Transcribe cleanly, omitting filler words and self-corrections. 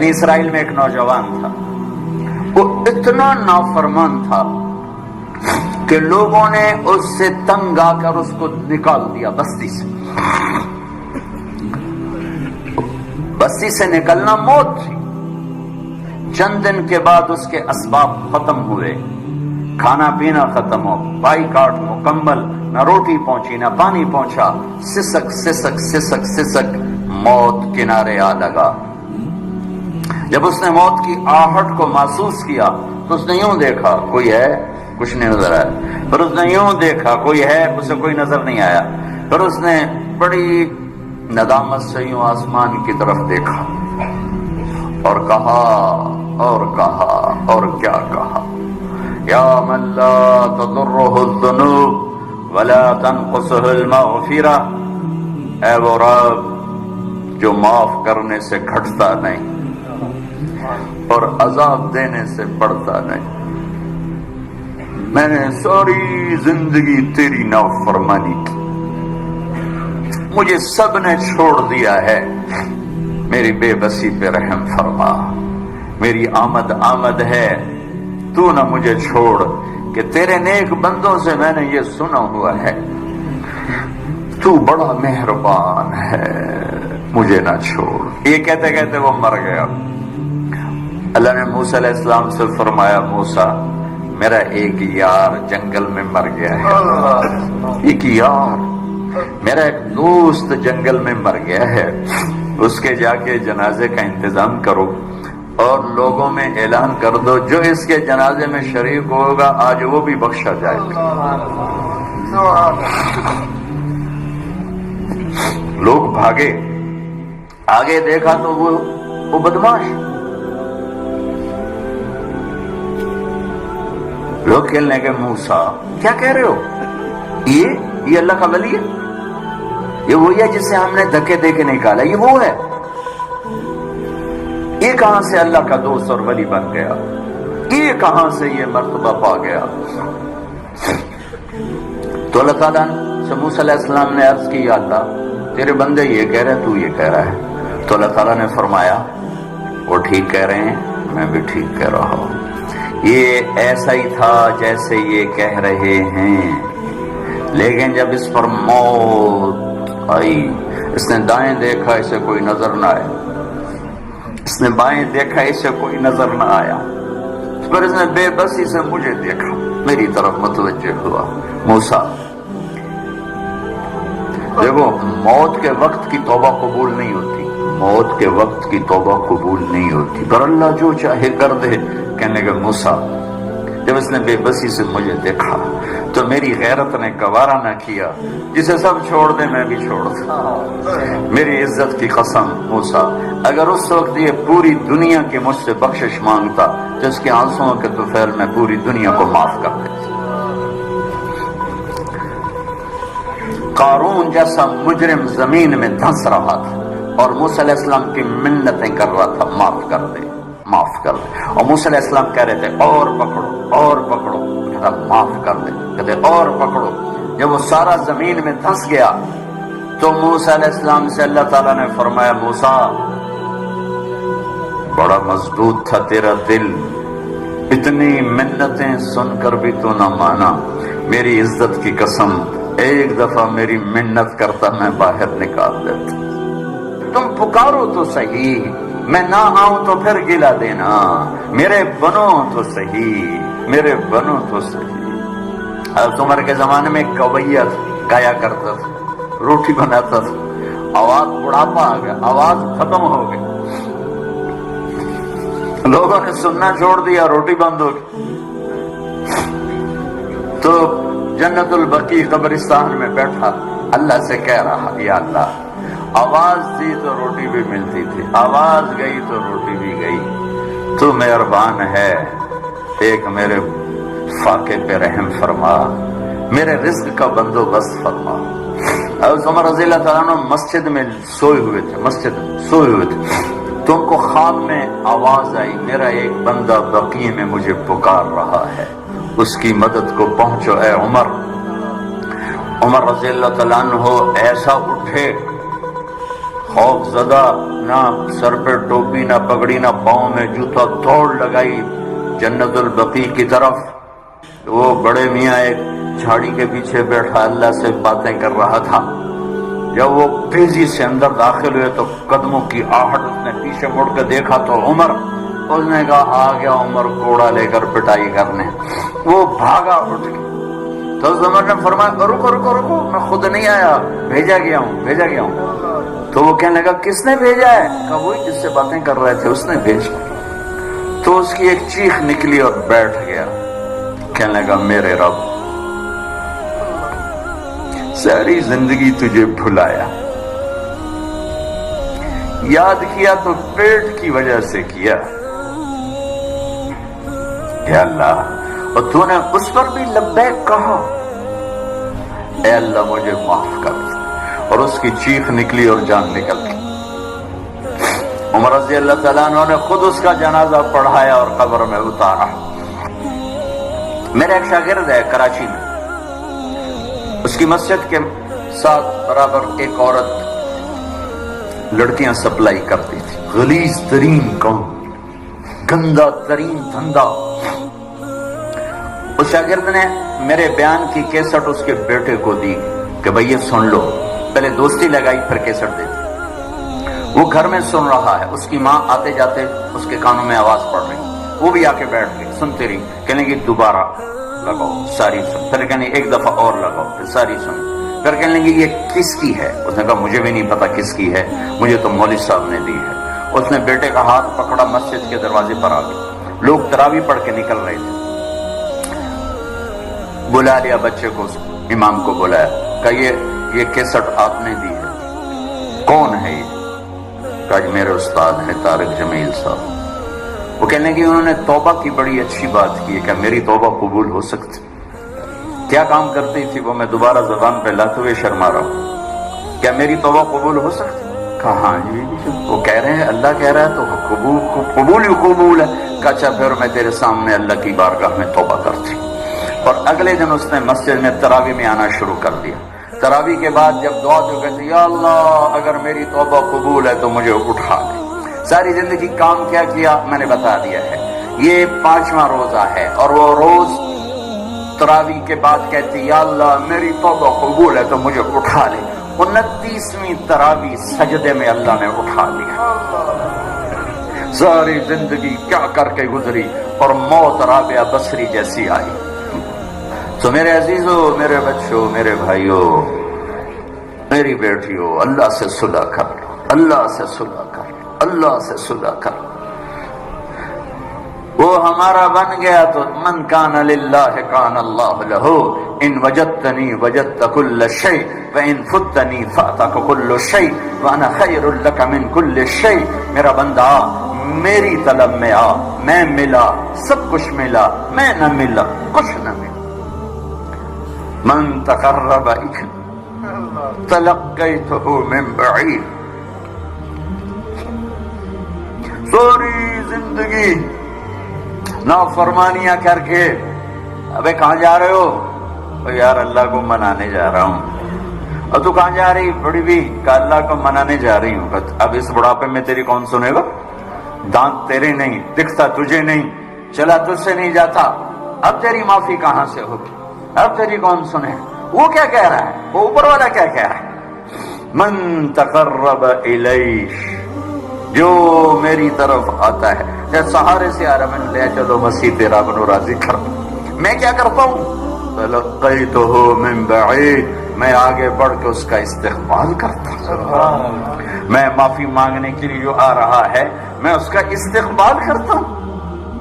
بنی اسرائیل میں ایک نوجوان تھا، وہ اتنا نافرمان تھا کہ لوگوں نے اس سے تنگ آ کر اس کو نکال دیا بستی سے۔ بستی سے نکلنا موت تھی۔ چند دن کے بعد اس کے اسباب ختم ہوئے، کھانا پینا ختم ہو، بائی کاٹ مکمل، نہ روٹی پہنچی نہ پانی پہنچا، سسک سسک سسک سسک موت کنارے آ لگا۔ جب اس نے موت کی آہٹ کو محسوس کیا تو اس نے یوں دیکھا کوئی ہے، کچھ نہیں نظر آیا، پھر اس نے یوں دیکھا کوئی ہے، اسے کوئی نظر نہیں آیا، پھر اس نے بڑی ندامت سے یوں آسمان کی طرف دیکھا اور کہا اور کیا کہا، یا من لا تضرہ الذنوب ولا تنقصہ المغفرہ، اے وہ رب جو معاف کرنے سے گھٹتا نہیں اور عذاب دینے سے بڑھتا نہیں، میں نے ساری زندگی تیری نافرمانی کی، مجھے سب نے چھوڑ دیا ہے، میری بے بسی پہ رحم فرما، میری آمد ہے، تو نہ مجھے چھوڑ، کہ تیرے نیک بندوں سے میں نے یہ سنا ہوا ہے تو بڑا مہربان ہے، مجھے نہ چھوڑ۔ یہ کہتے کہتے وہ مر گیا۔ اللہ نے موسیٰ علیہ السلام سے فرمایا، موسیٰ میرا ایک یار جنگل میں مر گیا ہے، ایک یار میرا ایک دوست جنگل میں مر گیا ہے، اس کے جا کے جنازے کا انتظام کرو اور لوگوں میں اعلان کر دو جو اس کے جنازے میں شریک ہوگا آج وہ بھی بخشا جائے گا۔ لوگ بھاگے، آگے دیکھا تو وہ بدماش، لوگ کہنے لگے موسیٰ کیا کہہ رہے ہو، یہ اللہ کا ولی ہے، یہ وہی ہے جسے ہم نے دھکے دے کے نکالا، یہ وہ ہے، یہ کہاں سے اللہ کا دوست اور ولی بن گیا، یہ کہاں سے یہ مرتبہ پا گیا۔ تو اللہ تعالیٰ سے موسیٰ علیہ السلام نے عرض کی، یا اللہ تیرے بندے یہ کہہ رہے تو یہ کہہ رہا ہے۔ تو اللہ تعالیٰ نے فرمایا وہ ٹھیک کہہ رہے ہیں، میں بھی ٹھیک کہہ رہا ہوں، یہ ایسا ہی تھا جیسے یہ کہہ رہے ہیں، لیکن جب اس پر موت آئی، اس نے دائیں دیکھا اسے کوئی نظر نہ آیا، اس نے بائیں دیکھا اسے کوئی نظر نہ آیا، پھر اس نے بے بسی سے مجھے دیکھا، میری طرف متوجہ ہوا۔ موسیٰ دیکھو، موت کے وقت کی توبہ قبول نہیں ہوتی، موت کے وقت کی توبہ قبول نہیں ہوتی، پر اللہ جو چاہے کر دے۔ کہنے لگا موسیٰ جب اس نے بے بسی سے مجھے دیکھا تو میری غیرت نے گوارا نہ کیا، جسے سب چھوڑ دے میں بھی چھوڑ دوں، میری عزت کی قسم موسیٰ اگر اس وقت یہ پوری دنیا کی مجھ سے بخشش مانگتا تو اس کے آنسوؤں کے طفیل میں پوری دنیا کو معاف کر دیتا۔ قارون جیسا مجرم زمین میں دھنس رہا تھا اور موسیٰ علیہ السلام کی منتیں کر رہا تھا، معاف کر دے معاف کر دے، اور موسیٰ علیہ السلام کہہ رہے تھے اور پکڑو، کہتا معاف کر دے، کہتے اور پکڑو۔ جب وہ سارا زمین میں دھنس گیا تو موسیٰ علیہ السلام سے اللہ تعالیٰ نے فرمایا، موسیٰ بڑا مضبوط تھا تیرا دل، اتنی منتیں سن کر بھی تو نہ مانا، میری عزت کی قسم ایک دفعہ میری منت کرتا میں باہر نکال دیتا، تم پکارو تو صحیح، میں نہ آؤں تو پھر گلا دینا، میرے بنو تو صحیح، میرے بنو تو صحیح۔ حضرت عمر کے زمانے میں کویت گایا کرتا تھا، روٹی بناتا تھا، آواز بڑھاپا آ گیا، آواز ختم ہو گئی، لوگوں نے سننا چھوڑ دیا، روٹی بند ہو گئی، تو جنت البقیع قبرستان میں بیٹھا اللہ سے کہہ رہا، یا اللہ آواز دی تو روٹی بھی ملتی تھی، آواز گئی تو روٹی بھی گئی، تو مہربان ہے، ایک میرے فاقے پہ رحم فرما، میرے رزق کا بندوبست فرما۔ حضرت عمر رضی اللہ تعالیٰ عنہ مسجد میں سوئے ہوئے تھے، تو ان کو خواب میں آواز آئی، میرا ایک بندہ بقیع میں مجھے پکار رہا ہے، اس کی مدد کو پہنچو اے عمر۔ عمر رضی اللہ تعالیٰ عنہ ایسا اٹھے، خوف زدہ، نہ سر پہ ٹوپی، نہ پگڑی، نہ پاؤں میں جوتا، دوڑ لگائی جنت البقیع کی طرف۔ وہ بڑے میاں ایک جھاڑی کے پیچھے بیٹھا اللہ سے باتیں کر رہا تھا۔ جب وہ تیزی سے اندر داخل ہوئے تو قدموں کی آہٹ، اس نے پیچھے مڑ کے دیکھا تو عمر، اس نے کہا آ گیا عمر گھوڑا لے کر پٹائی کرنے۔ وہ بھاگا اٹھ کے، تو عمر نے فرمایا رکو رکو رکو، میں خود نہیں آیا، بھیجا گیا ہوں۔ تو وہ کہنے لگا کس نے بھیجا ہے؟ کہا وہی جس سے باتیں کر رہے تھے اس نے بھیجا۔ تو اس کی ایک چیخ نکلی اور بیٹھ گیا، کہنے لگا میرے رب، ساری زندگی تجھے بھلایا، یاد کیا تو پیٹ کی وجہ سے کیا، اے اللہ، اور تو نے اس پر بھی لبیک کہا، اے اللہ مجھے معاف کر۔ اور اس کی چیخ نکلی اور جان نکل گئی۔ عمر رضی اللہ تعالیٰ عنہ نے خود اس کا جنازہ پڑھایا اور قبر میں اتارا۔ میرا ایک شاگرد ہے کراچی میں، اس کی مسجد کے ساتھ برابر ایک عورت لڑکیاں سپلائی کرتی تھی، غلیظ ترین کام، گندا ترین دھندا۔ اس شاگرد نے میرے بیان کی کیسٹ اس کے بیٹے کو دی کہ بھئی یہ سن لو، پہلے دوستی لگائی پھر کیسٹ دی۔ وہ گھر میں سن رہا ہے، اس کی ماں آتے جاتے اس کے کانوں میں آواز پڑ رہی، وہ بھی آ کے بیٹھ گئی، سنتی رہی، کہنے کی دوبارہ لگاؤ، ساری سن، پھر کہنے ایک دفعہ اور لگاؤ، پھر ساری سن، پھر کہنے لگی یہ کس کی ہے؟ اس نے کہا مجھے بھی نہیں پتا کس کی ہے، مجھے تو مولوی صاحب نے دی ہے۔ اس نے بیٹے کا ہاتھ پکڑا، مسجد کے دروازے پر آ گئی، لوگ تراویح پڑھ کے نکل رہے تھے، بلا لیا بچے کو، امام کو بلایا، کہا یہ کیسٹ آپ نے دی ہے، کون ہے یہ؟ کہا میرے استاد ہیں طارق جمیل صاحب۔ وہ کہنے کی انہوں نے توبہ کی بڑی اچھی بات کی ہے، کہ میری توبہ قبول ہو سکتی؟ کیا کام کرتی تھی وہ؟ میں دوبارہ زبان پہ لاتے ہوئے شرما رہا ہوں، کیا میری توبہ قبول ہو سکتی؟ کہا ہاں جی، وہ کہہ رہے ہیں اللہ کہہ رہا ہے تو قبول ہی قبول ہے۔ کہا اچھا پھر میں تیرے سامنے اللہ کی بارگاہ میں توبہ کرتی۔ اور اگلے دن اس نے مسجد میں تراویح میں آنا شروع کر دیا۔ تراویح کے بعد جب دعا جو کہتے یا اللہ اگر میری توبہ قبول ہے تو مجھے اٹھا لے۔ ساری زندگی کام کیا کیا میں نے بتا دیا ہے۔ یہ 5واں روزہ ہے اور وہ روز تراویح کے بعد کہتی یا اللہ میری توبہ قبول ہے تو مجھے اٹھا لے۔ 29ویں تراویح سجدے میں اللہ نے اٹھا لیا۔ ساری زندگی کیا کر کے گزری اور موت رابعہ بصری جیسی آئی۔ تو میرے عزیزو، میرے بچوں، میرے بھائیوں، میری بیٹیوں، اللہ سے صلح کر لو، اللہ سے صلح کر لو، اللہ سے صلح کر لو۔ وہ ہمارا بن گیا تو من کان للہ کان اللہ لہ، ان وجدتنی وجدت کل شیء وان فتنی فاتک کل شیء وانا خیر لک من کل شیء۔ میرا بندہ میری طلب میں آ، میں ملا، سب کچھ ملا، میں نہ ملا، کچھ نہ ملا۔ من تقرب تلقیتہ من بعید۔ ساری زندگی نافرمانیاں کر کے، ابے کہاں جا رہے ہو؟ یار اللہ کو منانے جا رہا ہوں۔ اور تو کہاں جا رہی؟ بڑی بھی، کہ اللہ کو منانے جا رہی ہوں۔ اب اس بڑھاپے میں تیری کون سنے گا؟ دانت تیرے نہیں، دکھتا تجھے نہیں، چلا تجھ سے نہیں جاتا، اب تیری معافی کہاں سے ہوگی؟ اب تیری کون سنے؟ وہ کیا کہہ رہا ہے؟ وہ اوپر والا کیا کہہ رہا ہے؟ من تقرب الیہ، جو میری طرف آتا ہے، جیسے سہارے سے آ رہا، میں نے لے چلو مسیح تیرا بنو راضی کر، میں کیا کرتا ہوں؟ تلقیتہ من بعید، میں آگے بڑھ کے اس کا استقبال کرتا ہوں۔ میں معافی مانگنے کے لیے جو آ رہا ہے میں اس کا استقبال کرتا ہوں۔